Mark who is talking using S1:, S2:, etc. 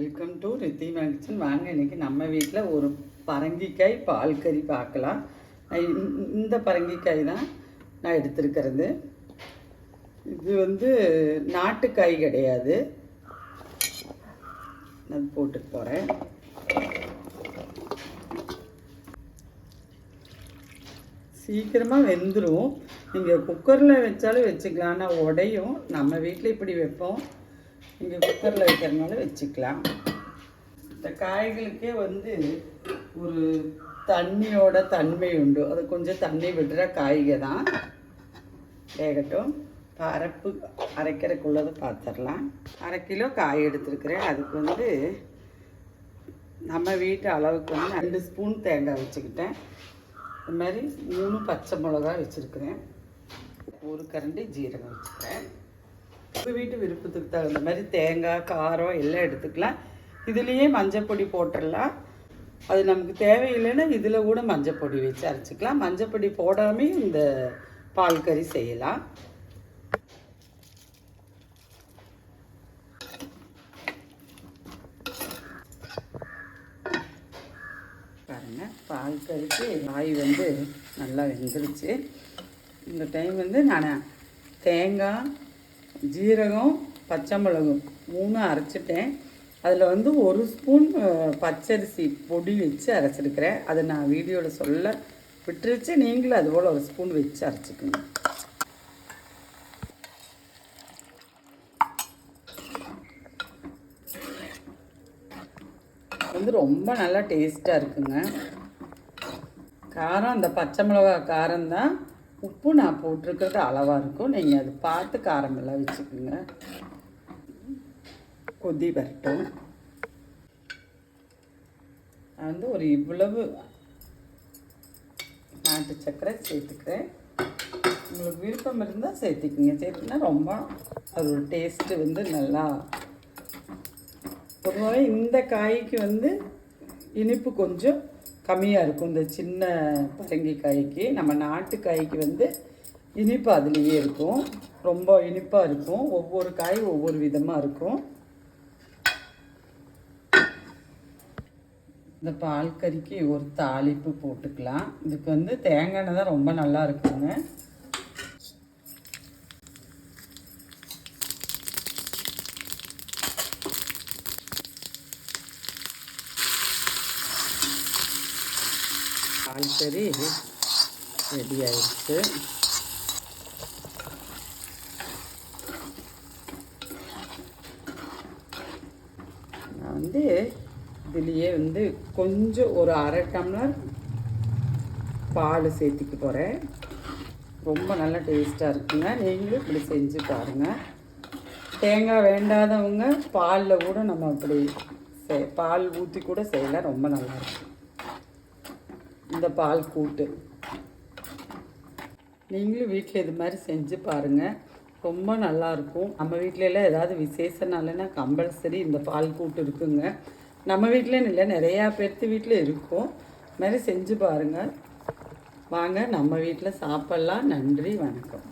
S1: Welcome to Ridhima kitchen. வாங்க இன்றைக்கி நம்ம வீட்டில் ஒரு பரங்கிக்காய் பால் கறி பார்க்கலாம். இந்த பரங்கிக்காய் தான் நான் எடுத்துருக்கிறது. இது நாட்டுக்காய் கிடையாது. நான் போட்டு போகிறேன். சீக்கிரமாக வெந்துடும். நீங்கள் குக்கரில் வச்சாலும் வச்சுக்கலாம், ஆனால் உடையும். நம்ம வீட்டில் இப்படி வைப்போம், இங்கே குக்கரில் வைக்கிறதுனால வச்சுக்கலாம். இந்த காய்களுக்கே ஒரு தண்ணியோட தன்மை உண்டு. அது கொஞ்சம் தண்ணி விடுற காய்க தான். வேகட்டும். பரப்பு அரைக்கிறதுக்குள்ளதை பார்த்துடலாம். 1/2 கிலோ காய் எடுத்துருக்கிறேன். அதுக்கு நம்ம வீட்டு அளவுக்கு 2 ஸ்பூன் தேங்காய் வச்சுக்கிட்டேன். இது மாதிரி 3 பச்சை மிளகா வச்சுருக்கிறேன். 1 கரண்டி ஜீரகம் வச்சுக்கிறேன். உங்கள் வீட்டு விருப்பத்துக்கு தகுந்த மாதிரி தேங்காய், காரம் எல்லாம் எடுத்துக்கலாம். இதுலேயே மஞ்சப்பொடி போட்டுடலாம். அது நமக்கு தேவையில்லைன்னா இதில் கூட மஞ்சப்பொடி வச்சு அரைச்சிக்கலாம். மஞ்சப்பொடி போடாமல் இந்த பால் கறி செய்யலாம். பாருங்கள், பால் கறிக்கு காய் நல்லா வெந்துருச்சு. இந்த டைம் நான் தேங்காய், ஜீரகம், பச்சை மிளகு 3 அரைச்சிட்டேன். அதில் 1 ஸ்பூன் பச்சரிசி பொடி வச்சு அரைச்சிருக்கிறேன். அதை நான் வீடியோவில் சொல்ல விட்டுருச்சு. நீங்களும் அதுபோல் 1 ஸ்பூன் வச்சு அரைச்சிக்கோங்க. ரொம்ப நல்லா டேஸ்ட்டாக இருக்குங்க. காரம், அந்த பச்சை மிளகா காரம்தான். உப்பு நான் போட்டிருக்கிறது அளவாக இருக்கும். நீங்கள் அது பார்த்து காரமெல்லாம் வச்சுக்கோங்க. கொதி வரட்டும். நான் ஒரு இவ்வளவு நாட்டு சர்க்கரை சேர்த்துக்கிறேன். உங்களுக்கு விருப்பம் இருந்தால் சேர்த்துக்குங்க. சேர்த்துனா ரொம்ப அது ஒரு டேஸ்ட்டு நல்லா. பொதுவாகவே இந்த காய்க்கு இனிப்பு கொஞ்சம் கம்மியாக இருக்கும். இந்த சின்ன பரங்கிக்காய்க்கு, நம்ம நாட்டுக்காய்க்கு இனிப்பு அதுலேயே இருக்கும். ரொம்ப இனிப்பாக இருக்கும். ஒவ்வொரு காய் ஒவ்வொரு விதமாக இருக்கும். இந்த பால் கறிக்கு ஒரு தாளிப்பு போட்டுக்கலாம். இதுக்கு தேங்காய் எண்ணெய் தான் ரொம்ப நல்லா இருக்குங்க. பால் கறி ரெடி ஆயிடுச்சு. நான் இதுலேயே கொஞ்சம் ஒரு 1/2 டம்ளர் பால் சேர்த்திக்க போகிறேன். ரொம்ப நல்லா டேஸ்ட்டாக இருக்குங்க. நீங்களும் இப்படி செஞ்சு பாருங்கள். தேங்காய் வேண்டாதவங்க பாலில் கூட நம்ம அப்படி பால் ஊற்றி கூட செய்யலாம். ரொம்ப நல்லாயிருக்கும் இந்த பால் கூட்டு. நீங்களும் வீட்டில் இது மாதிரி செஞ்சு பாருங்கள். ரொம்ப நல்லாயிருக்கும். நம்ம வீட்டிலலாம் ஏதாவது விசேஷ நாள்னா கம்பல்சரி இந்த பால் கூட்டு இருக்குங்க. நம்ம வீட்டிலன்னு இல்லை, நிறையா பேர்த்து வீட்டில் இருக்கும். இது மாதிரி செஞ்சு பாருங்கள். வாங்க நம்ம வீட்டில் சாப்பிட்லாம். நன்றி, வணக்கம்.